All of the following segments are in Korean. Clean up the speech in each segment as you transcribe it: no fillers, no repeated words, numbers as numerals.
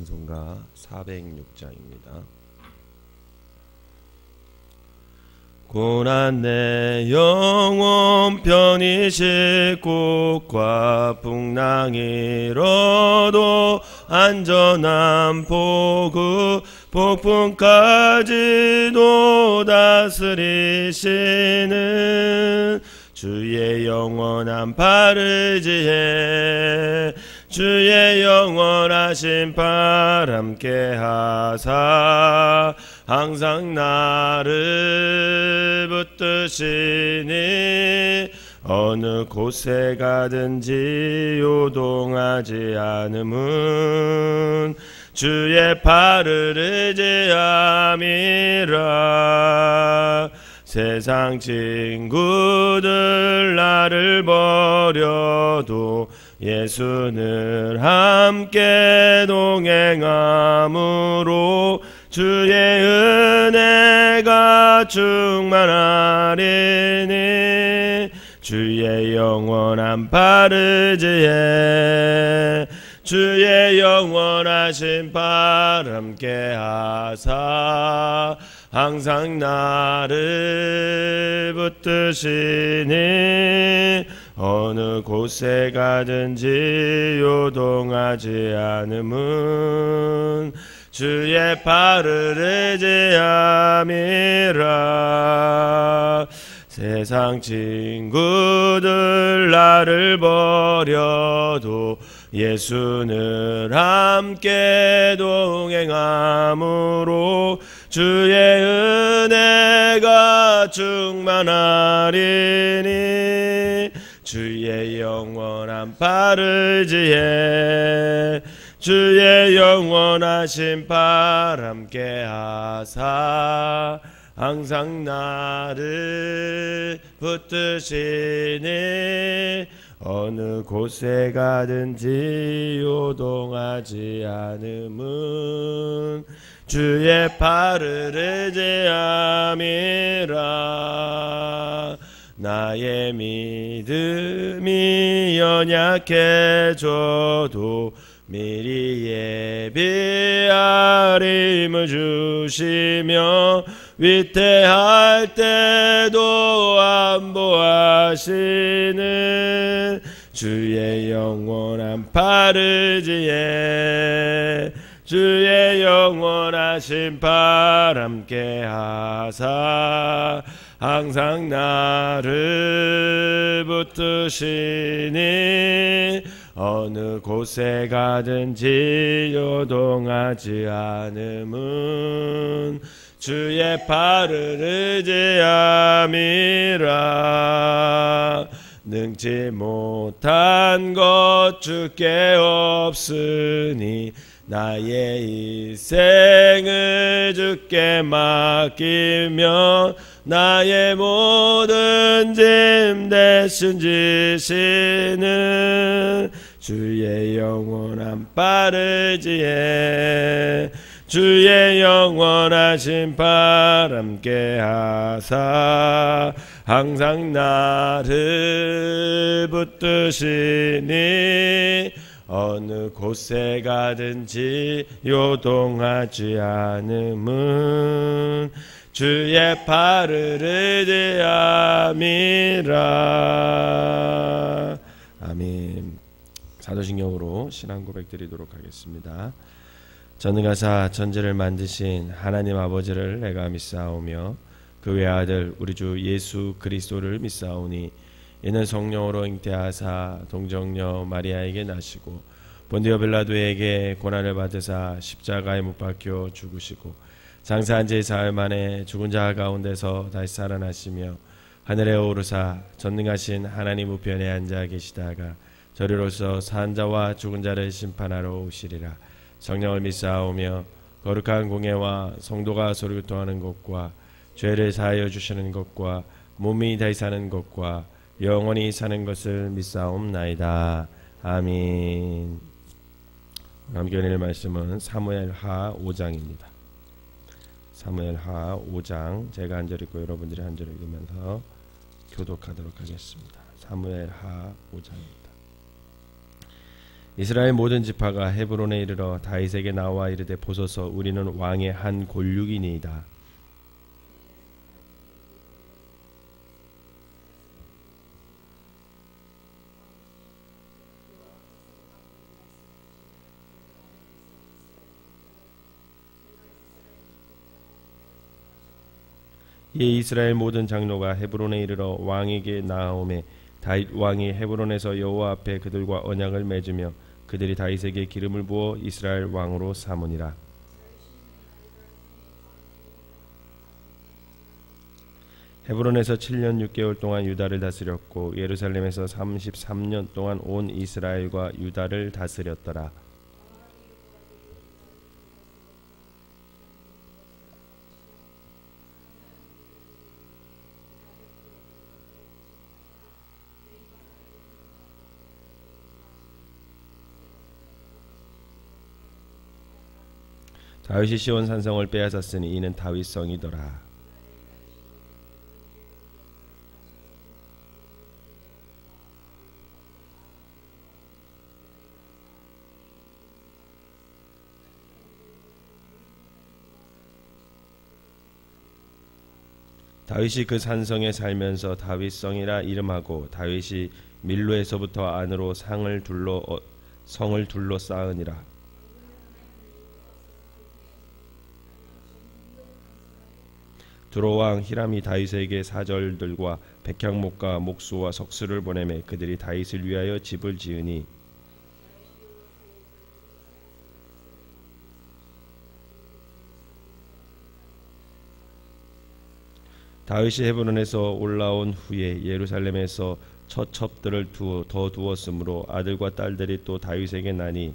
찬송가 406장입니다. 고난 내 영혼 편히 싣고 과 풍랑 잃어도 안전한 포구 폭풍까지도 다스리시는 주의 영원한 바르지에 주의 영원하신 팔 함께 하사 항상 나를 붙드시니 어느 곳에 가든지 요동하지 않음은 주의 팔을 의지함이라. 세상 친구들 나를 버려도 예수는 함께 동행함으로 주의 은혜가 충만하리니 주의 영원한 바르지에 주의 영원하신 팔 함께 하사 항상 나를 붙드시니 어느 곳에 가든지 요동하지 않음은 주의 팔을 의지함이라. 세상 친구들 나를 버려도 예수는 함께 동행함으로 주의 은혜가 충만하리니 주의 영원한 바르지에 주의 영원하신 팔 함께 하사 항상 나를 붙드시니 어느 곳에 가든지 요동하지 않음은 주의 팔을 의지함이라. 나의 믿음이 연약해져도 미리 예비하림을 주시며 위태할 때도 안보하시는 주의 영원한 바르지에 주의 영원하신 팔 함께 하사 항상 나를 붙드시니 어느 곳에 가든지 요동하지 않음은 주의 팔을 의지함이라. 능지 못한 것 주께 없으니 나의 일생을 주께 맡기며 나의 모든 짐 대신 지시는 주의 영원한 바르지에 주의 영원하신 팔 함께 하사 항상 나를 붙드시니 어느 곳에 가든지 요동하지 않음은 주의 팔을 의지함이라. 아멘. 사도신경으로 신앙 고백 드리도록 하겠습니다. 전능하사 천지를 만드신 하나님 아버지를 내가 믿사오며 그 외아들 우리 주 예수 그리스도를 믿사오니 이는 성령으로 잉태하사 동정녀 마리아에게 나시고 본디오 빌라도에게 고난을 받으사 십자가에 못 박혀 죽으시고 장사한 지 사흘 만에 죽은 자 가운데서 다시 살아나시며 하늘에 오르사 전능하신 하나님 우편에 앉아 계시다가 저리로서 산 자와 죽은 자를 심판하러 오시리라. 성령을 믿사오며 거룩한 공예와 성도가 서로 교통하는 것과 죄를 사하여 주시는 것과 몸이 다시 사는 것과 영원히 사는 것을 믿사옵나이다. 아멘. 남겨낼 말씀은 사무엘하 5장입니다. 사무엘하 5장 제가 한 절 읽고 여러분들이 한 절 읽으면서 교독하도록 하겠습니다. 사무엘하 5장입니다. 이스라엘 모든 지파가 헤브론에 이르러 다윗에게 나와 이르되 보소서 우리는 왕의 한 골육이니이다. 이에 이스라엘 모든 장로가 헤브론에 이르러 왕에게 나아오매 다윗 왕이 헤브론에서 여호와 앞에 그들과 언약을 맺으며 그들이 다윗에게 기름을 부어 이스라엘 왕으로 삼으니라. 헤브론에서 7년 6개월 동안 유다를 다스렸고 예루살렘에서 33년 동안 온 이스라엘과 유다를 다스렸더라. 다윗이 시온 산성을 빼앗았으니 이는 다윗성이더라. 다윗이 그 산성에 살면서 다윗성이라 이름하고 다윗이 밀로에서부터 안으로 성을 둘러 쌓으니라. 두로왕 히람이 다윗에게 사절들과 백향목과 목수와 석수를 보내매 그들이 다윗을 위하여 집을 지으니 다윗이 헤브론에서 올라온 후에 예루살렘에서 첫 첩들을 더 두었으므로 아들과 딸들이 또 다윗에게 나니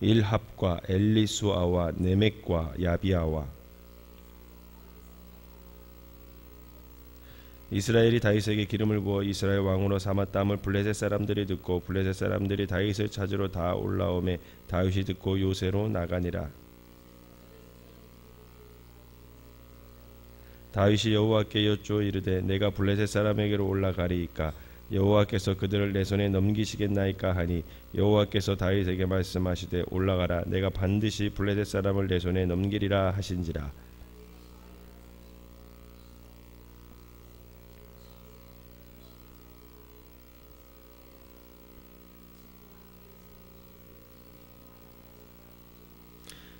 일합과 엘리수아와 네멕과 야비아와 이스라엘이 다윗에게 기름을 부어 이스라엘 왕으로 삼았다함을 블레셋 사람들이 듣고 블레셋 사람들이 다윗을 찾으러 다 올라오매 다윗이 듣고 요새로 나가니라. 다윗이 여호와께 여쭈어 이르되 내가 블레셋 사람에게로 올라가리이까 여호와께서 그들을 내 손에 넘기시겠나이까 하니 여호와께서 다윗에게 말씀하시되 올라가라 내가 반드시 블레셋 사람을 내 손에 넘기리라 하신지라.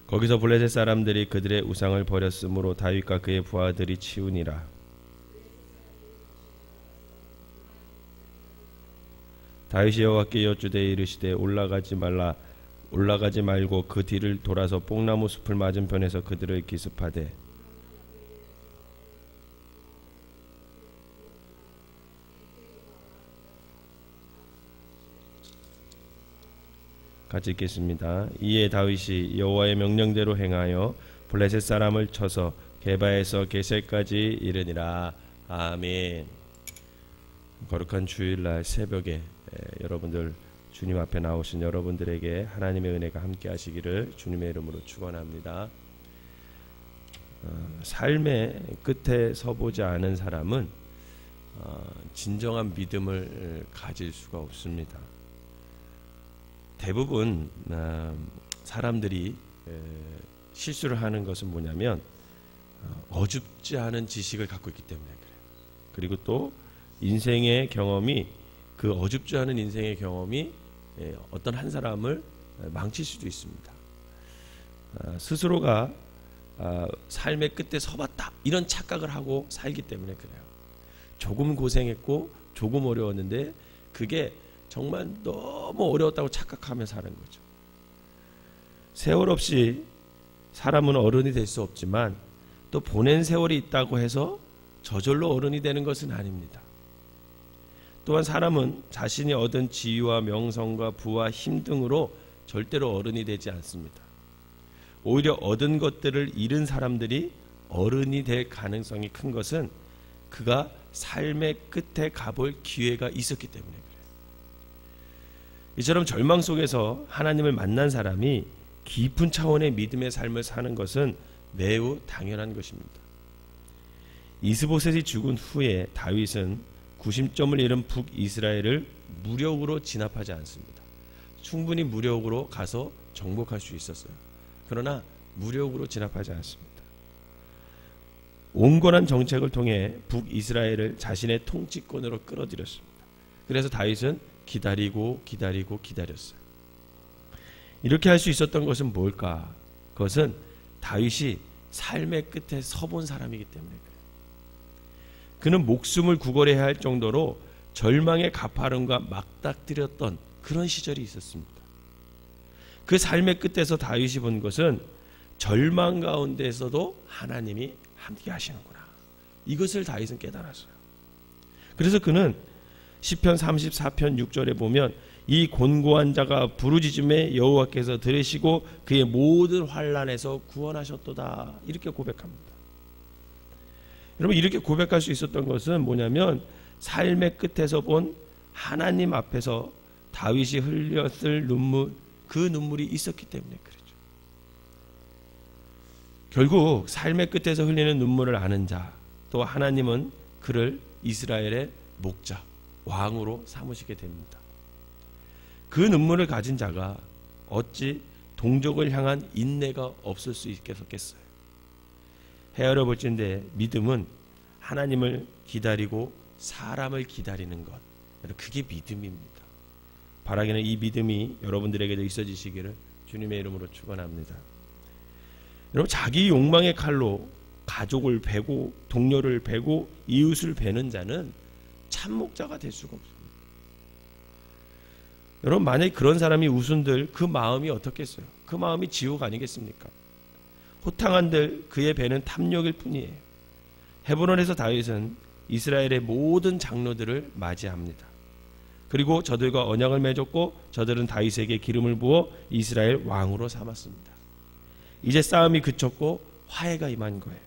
거기서 블레셋 사람들이 그들의 우상을 버렸으므로 다윗과 그의 부하들이 치우니라. 다윗이 여호와께 여쭈되 이르시되 올라가지 말고 그 뒤를 돌아서 뽕나무 숲을 맞은편에서 그들을 기습하되 같이 읽겠습니다. 이에 다윗이 여호와의 명령대로 행하여 블레셋 사람을 쳐서 게바에서 게셀까지 이르니라. 아멘. 거룩한 주일날 새벽에 여러분들 주님 앞에 나오신 여러분들에게 하나님의 은혜가 함께 하시기를 주님의 이름으로 축원합니다. 삶의 끝에 서보지 않은 사람은 진정한 믿음을 가질 수가 없습니다. 대부분 사람들이 실수를 하는 것은 뭐냐면 어줍지 않은 지식을 갖고 있기 때문에 그래요. 그리고 또 인생의 경험이 그 어줍지 않은 인생의 경험이 어떤 한 사람을 망칠 수도 있습니다. 스스로가 삶의 끝에 서봤다 이런 착각을 하고 살기 때문에 그래요. 조금 고생했고 조금 어려웠는데 그게 정말 너무 어려웠다고 착각하며 사는 거죠. 세월 없이 사람은 어른이 될 수 없지만 또 보낸 세월이 있다고 해서 저절로 어른이 되는 것은 아닙니다. 또한 사람은 자신이 얻은 지위와 명성과 부와 힘 등으로 절대로 어른이 되지 않습니다. 오히려 얻은 것들을 잃은 사람들이 어른이 될 가능성이 큰 것은 그가 삶의 끝에 가볼 기회가 있었기 때문에 그래요. 이처럼 절망 속에서 하나님을 만난 사람이 깊은 차원의 믿음의 삶을 사는 것은 매우 당연한 것입니다. 이스보셋이 죽은 후에 다윗은 구심점을 잃은 북이스라엘을 무력으로 진압하지 않습니다. 충분히 무력으로 가서 정복할 수 있었어요. 그러나 무력으로 진압하지 않습니다. 온건한 정책을 통해 북이스라엘을 자신의 통치권으로 끌어들였습니다. 그래서 다윗은 기다렸어요. 이렇게 할 수 있었던 것은 뭘까? 그것은 다윗이 삶의 끝에 서본 사람이기 때문에 그래요. 그는 목숨을 구걸해야 할 정도로 절망의 가파름과 맞닥뜨렸던 그런 시절이 있었습니다. 그 삶의 끝에서 다윗이 본 것은 절망 가운데에서도 하나님이 함께 하시는구나. 이것을 다윗은 깨달았어요. 그래서 그는 시편 34편 6절에 보면 이 곤고한 자가 부르짖음에 여호와께서 들으시고 그의 모든 환난에서 구원하셨도다. 이렇게 고백합니다. 여러분, 이렇게 고백할 수 있었던 것은 뭐냐면 삶의 끝에서 본 하나님 앞에서 다윗이 흘렸을 눈물, 그 눈물이 있었기 때문에 그렇죠. 결국 삶의 끝에서 흘리는 눈물을 아는 자, 또 하나님은 그를 이스라엘의 목자, 왕으로 삼으시게 됩니다. 그 눈물을 가진 자가 어찌 동족을 향한 인내가 없을 수 있겠어요. 헤아려 볼진데 믿음은 하나님을 기다리고 사람을 기다리는 것, 그게 믿음입니다. 바라기는 이 믿음이 여러분들에게도 있어지시기를 주님의 이름으로 축원합니다. 여러분, 자기 욕망의 칼로 가족을 베고 동료를 베고 이웃을 베는 자는 참 목자가 될 수가 없습니다. 여러분, 만약에 그런 사람이 우순들 그 마음이 어떻겠어요? 그 마음이 지옥 아니겠습니까? 호탕한들 그의 배는 탐욕일 뿐이에요. 헤브론에서 다윗은 이스라엘의 모든 장로들을 맞이합니다. 그리고 저들과 언약을 맺었고 저들은 다윗에게 기름을 부어 이스라엘 왕으로 삼았습니다. 이제 싸움이 그쳤고 화해가 임한 거예요.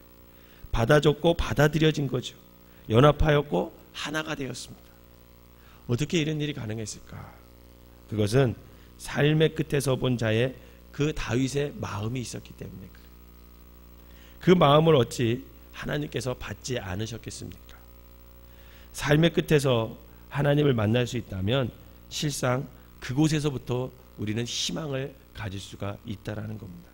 받아줬고 받아들여진 거죠. 연합하였고 하나가 되었습니다. 어떻게 이런 일이 가능했을까? 그것은 삶의 끝에서 본 자의 그 다윗의 마음이 있었기 때문에 그래요. 그 마음을 어찌 하나님께서 받지 않으셨겠습니까? 삶의 끝에서 하나님을 만날 수 있다면 실상 그곳에서부터 우리는 희망을 가질 수가 있다라는 겁니다.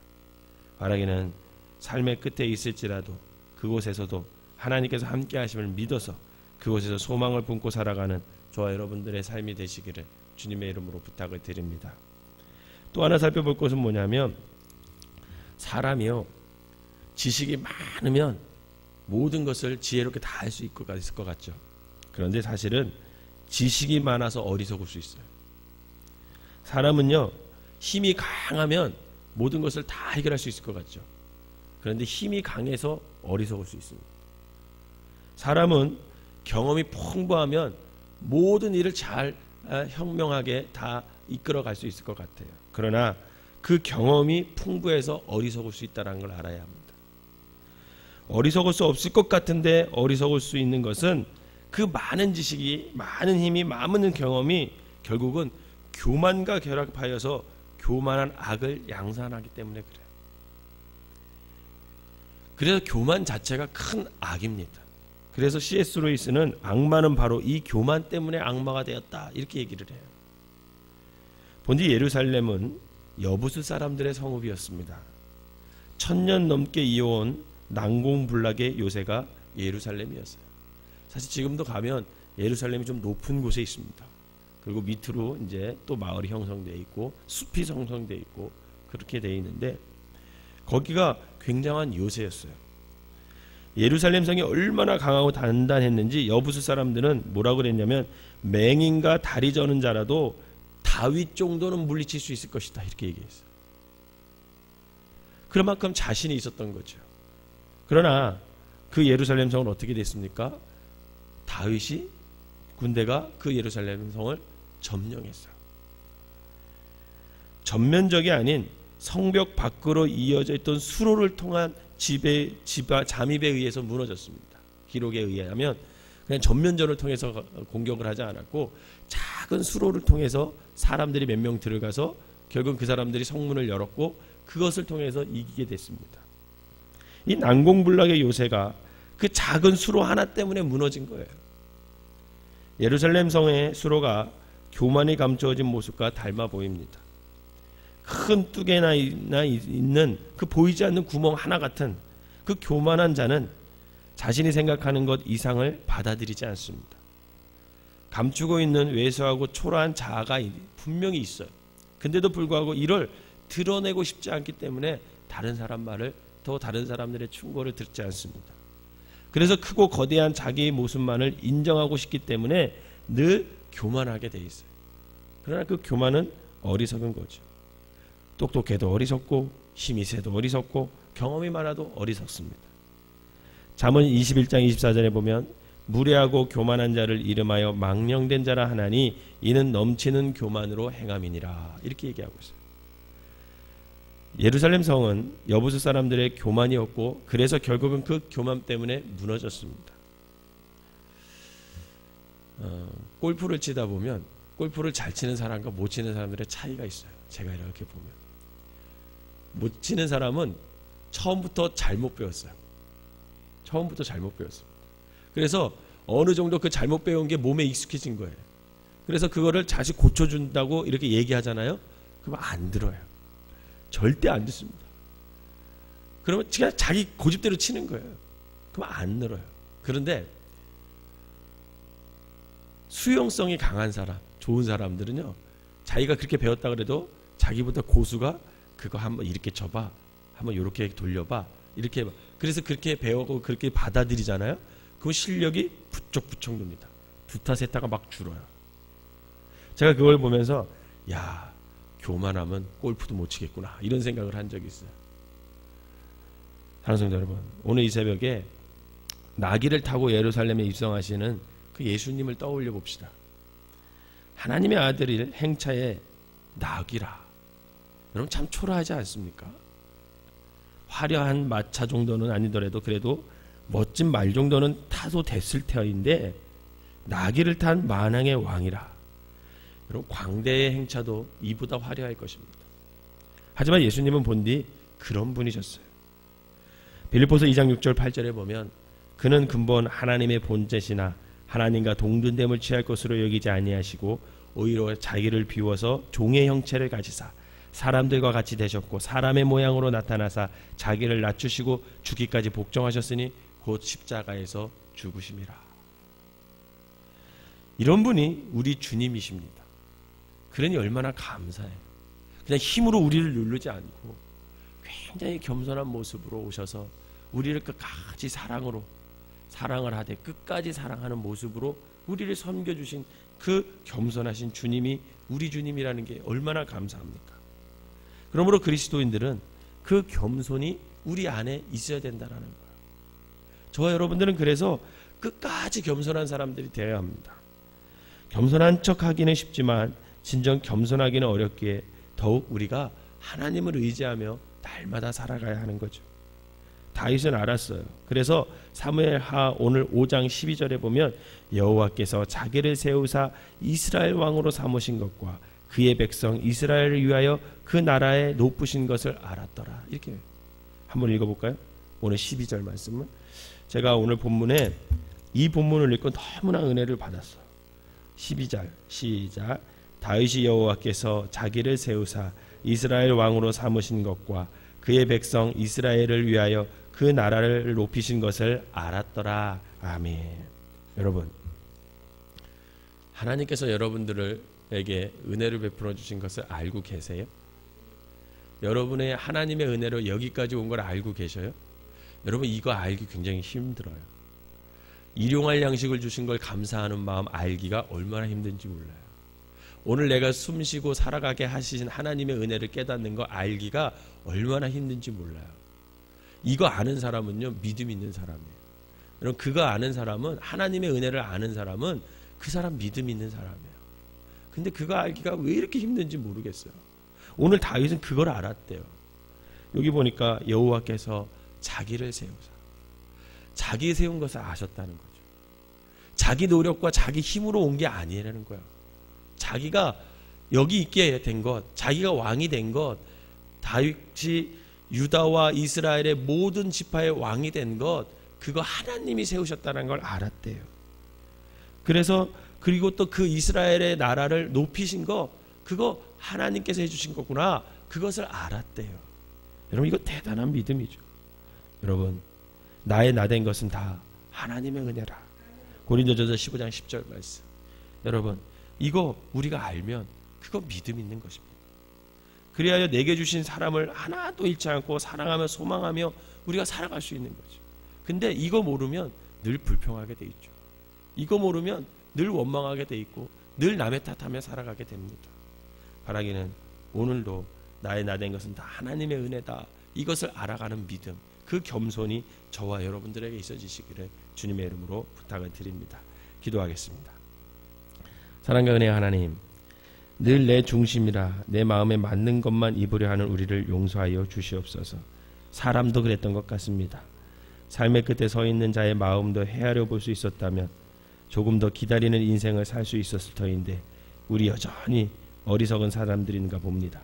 바라기는 삶의 끝에 있을지라도 그곳에서도 하나님께서 함께 하심을 믿어서 그곳에서 소망을 품고 살아가는 저와 여러분들의 삶이 되시기를 주님의 이름으로 부탁을 드립니다. 또 하나 살펴볼 것은 뭐냐면, 사람이요, 지식이 많으면 모든 것을 지혜롭게 다 할 수 있을 것 같죠. 그런데 사실은 지식이 많아서 어리석을 수 있어요. 사람은요, 힘이 강하면 모든 것을 다 해결할 수 있을 것 같죠. 그런데 힘이 강해서 어리석을 수 있습니다. 사람은 경험이 풍부하면 모든 일을 잘 현명하게 다 이끌어갈 수 있을 것 같아요. 그러나 그 경험이 풍부해서 어리석을 수 있다는 걸 알아야 합니다. 어리석을 수 없을 것 같은데 어리석을 수 있는 것은 그 많은 지식이, 많은 힘이, 많은 경험이 결국은 교만과 결합하여서 교만한 악을 양산하기 때문에 그래요. 그래서 교만 자체가 큰 악입니다. 그래서 C.S. 루이스는 악마는 바로 이 교만 때문에 악마가 되었다, 이렇게 얘기를 해요. 본디 예루살렘은 여부수 사람들의 성읍이었습니다. 1000년 넘게 이어온 난공불락의 요새가 예루살렘이었어요. 사실 지금도 가면 예루살렘이 좀 높은 곳에 있습니다. 그리고 밑으로 이제 또 마을이 형성되어 있고 숲이 형성되어 있고 그렇게 되어 있는데, 거기가 굉장한 요새였어요. 예루살렘 성이 얼마나 강하고 단단했는지 여부수 사람들은 뭐라고 그랬냐면, 맹인과 다리 저는 자라도 다윗 정도는 물리칠 수 있을 것이다, 이렇게 얘기했어요. 그만큼 자신이 있었던 거죠. 그러나 그 예루살렘 성은 어떻게 됐습니까? 다윗이, 군대가 그 예루살렘 성을 점령했어요. 전면적이 아닌 성벽 밖으로 이어져 있던 수로를 통한 잠입에 의해서 무너졌습니다. 기록에 의하면 그냥 전면전을 통해서 공격을 하지 않았고 작은 수로를 통해서 사람들이 몇 명 들어가서 결국 그 사람들이 성문을 열었고 그것을 통해서 이기게 됐습니다. 이 난공불락의 요새가 그 작은 수로 하나 때문에 무너진 거예요. 예루살렘 성의 수로가 교만이 감추어진 모습과 닮아 보입니다. 큰 뚝에나 있는 그 보이지 않는 구멍 하나 같은 그 교만한 자는 자신이 생각하는 것 이상을 받아들이지 않습니다. 감추고 있는 왜소하고 초라한 자아가 분명히 있어요. 근데도 불구하고 이를 드러내고 싶지 않기 때문에 다른 사람 말을, 또 다른 사람들의 충고를 듣지 않습니다. 그래서 크고 거대한 자기의 모습만을 인정하고 싶기 때문에 늘 교만하게 돼 있어요. 그러나 그 교만은 어리석은 거죠. 똑똑해도 어리석고 힘이 세도 어리석고 경험이 많아도 어리석습니다. 잠언 21장 24절에 보면 무례하고 교만한 자를 이름하여 망령된 자라 하나니 이는 넘치는 교만으로 행함이니라, 이렇게 얘기하고 있어요. 예루살렘 성은 여부수 사람들의 교만이었고 그래서 결국은 그 교만 때문에 무너졌습니다. 골프를 치다 보면 골프를 잘 치는 사람과 못 치는 사람들의 차이가 있어요. 제가 이렇게 보면 못 치는 사람은 처음부터 잘못 배웠어요. 처음부터 잘못 배웠습니다. 그래서 어느 정도 그 잘못 배운 게 몸에 익숙해진 거예요. 그래서 그거를 다시 고쳐준다고 이렇게 얘기하잖아요. 그러면 안 들어요. 절대 안 듣습니다. 그러면 그냥 자기 고집대로 치는 거예요. 그러면 안 늘어요. 그런데 수용성이 강한 사람, 좋은 사람들은요, 자기가 그렇게 배웠다 그래도 자기보다 고수가 그거 한번 이렇게 쳐봐, 한번 이렇게 돌려봐, 이렇게 해봐. 그래서 그렇게 배우고 그렇게 받아들이잖아요. 그 실력이 부쩍부쩍 늡니다. 두타 세타가 막 줄어요. 제가 그걸 보면서 야, 교만하면 골프도 못 치겠구나, 이런 생각을 한 적이 있어요. 사랑하는 성도 여러분, 오늘 이 새벽에 나귀를 타고 예루살렘에 입성하시는 그 예수님을 떠올려 봅시다. 하나님의 아들이 행차에 나귀라. 여러분 참 초라하지 않습니까? 화려한 마차 정도는 아니더라도 그래도 멋진 말 정도는 타도 됐을 터인데 나귀를 탄 만왕의 왕이라. 여러분 광대의 행차도 이보다 화려할 것입니다. 하지만 예수님은 본디 그런 분이셨어요. 빌립보서 2장 6절 8절에 보면 그는 근본 하나님의 본체시나 하나님과 동등됨을 취할 것으로 여기지 아니하시고 오히려 자기를 비워서 종의 형체를 가지사 사람들과 같이 되셨고 사람의 모양으로 나타나사 자기를 낮추시고 죽기까지 복종하셨으니 곧 십자가에서 죽으심이라. 이런 분이 우리 주님이십니다. 그러니 얼마나 감사해요. 그냥 힘으로 우리를 누르지 않고 굉장히 겸손한 모습으로 오셔서 우리를 끝까지 사랑을 하되 끝까지 사랑하는 모습으로 우리를 섬겨주신 그 겸손하신 주님이 우리 주님이라는 게 얼마나 감사합니까? 그러므로 그리스도인들은 그 겸손이 우리 안에 있어야 된다는 거예요. 저와 여러분들은 그래서 끝까지 겸손한 사람들이 되어야 합니다. 겸손한 척하기는 쉽지만 진정 겸손하기는 어렵기에 더욱 우리가 하나님을 의지하며 날마다 살아가야 하는 거죠. 다윗은 알았어요. 그래서 사무엘하 오늘 5장 12절에 보면 여호와께서 자기를 세우사 이스라엘 왕으로 삼으신 것과 그의 백성 이스라엘을 위하여 그 나라에 높으신 것을 알았더라. 이렇게 한번 읽어볼까요? 오늘 12절 말씀은 제가 오늘 본문에 이 본문을 읽고 너무나 은혜를 받았어요. 12절 시작. 다윗이 여호와께서 자기를 세우사 이스라엘 왕으로 삼으신 것과 그의 백성 이스라엘을 위하여 그 나라를 높이신 것을 알았더라. 아멘. 여러분, 하나님께서 여러분들에게 은혜를 베풀어 주신 것을 알고 계세요? 여러분의 하나님의 은혜로 여기까지 온 걸 알고 계셔요? 여러분 이거 알기 굉장히 힘들어요. 일용할 양식을 주신 걸 감사하는 마음 알기가 얼마나 힘든지 몰라요. 오늘 내가 숨쉬고 살아가게 하신 하나님의 은혜를 깨닫는 거 알기가 얼마나 힘든지 몰라요. 이거 아는 사람은요, 믿음 있는 사람이에요. 여러분 그거 아는 사람은, 하나님의 은혜를 아는 사람은 그 사람 믿음 있는 사람이에요. 근데 그거 알기가 왜 이렇게 힘든지 모르겠어요. 오늘 다윗은 그걸 알았대요. 여기 보니까 여호와께서 자기를 세우사, 자기 세운 것을 아셨다는 거죠. 자기 노력과 자기 힘으로 온 게 아니라는 거예요. 자기가 여기 있게 된 것, 자기가 왕이 된 것, 다윗이 유다와 이스라엘의 모든 지파의 왕이 된 것, 그거 하나님이 세우셨다는 걸 알았대요. 그래서 그리고 또 그 이스라엘의 나라를 높이신 거 그거 하나님께서 해주신 거구나, 그것을 알았대요. 여러분 이거 대단한 믿음이죠. 여러분 나의 나된 것은 다 하나님의 은혜라. 고린도전서 15장 10절 말씀. 여러분 이거 우리가 알면 그거 믿음 있는 것입니다. 그리하여 내게 주신 사람을 하나도 잃지 않고 사랑하며 소망하며 우리가 살아갈 수 있는 거죠. 근데 이거 모르면 늘 불평하게 돼 있죠. 이거 모르면 늘 원망하게 돼 있고 늘 남의 탓하며 살아가게 됩니다. 바라기는 오늘도 나의 나된 것은 다 하나님의 은혜다, 이것을 알아가는 믿음, 그 겸손이 저와 여러분들에게 있어지시기를 주님의 이름으로 부탁을 드립니다. 기도하겠습니다. 사랑과 은혜의 하나님, 늘 내 중심이라 내 마음에 맞는 것만 입으려 하는 우리를 용서하여 주시옵소서. 사람도 그랬던 것 같습니다. 삶의 끝에 서 있는 자의 마음도 헤아려 볼 수 있었다면 조금 더 기다리는 인생을 살 수 있었을 터인데 우리 여전히 어리석은 사람들인가 봅니다.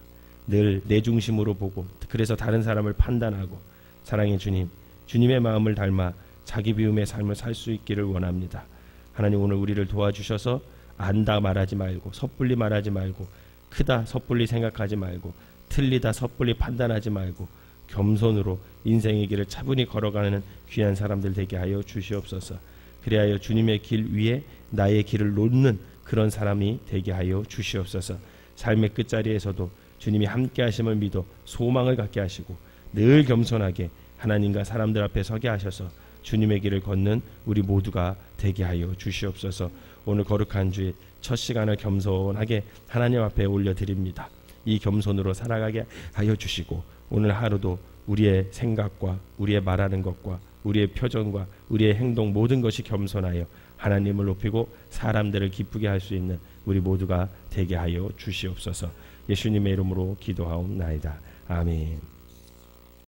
늘 내 중심으로 보고 그래서 다른 사람을 판단하고, 사랑의 주님, 주님의 마음을 닮아 자기 비움의 삶을 살 수 있기를 원합니다. 하나님 오늘 우리를 도와주셔서 안다 말하지 말고, 섣불리 말하지 말고, 크다 섣불리 생각하지 말고, 틀리다 섣불리 판단하지 말고 겸손으로 인생의 길을 차분히 걸어가는 귀한 사람들 되게 하여 주시옵소서. 그리하여 주님의 길 위에 나의 길을 놓는 그런 사람이 되게 하여 주시옵소서. 삶의 끝자리에서도 주님이 함께 하심을 믿어 소망을 갖게 하시고 늘 겸손하게 하나님과 사람들 앞에 서게 하셔서 주님의 길을 걷는 우리 모두가 되게 하여 주시옵소서. 오늘 거룩한 주의 첫 시간을 겸손하게 하나님 앞에 올려드립니다. 이 겸손으로 살아가게 하여 주시고 오늘 하루도 우리의 생각과 우리의 말하는 것과 우리의 표정과 우리의 행동 모든 것이 겸손하여 하나님을 높이고 사람들을 기쁘게 할 수 있는 우리 모두가 되게 하여 주시옵소서. 예수님의 이름으로 기도하옵나이다. 아멘.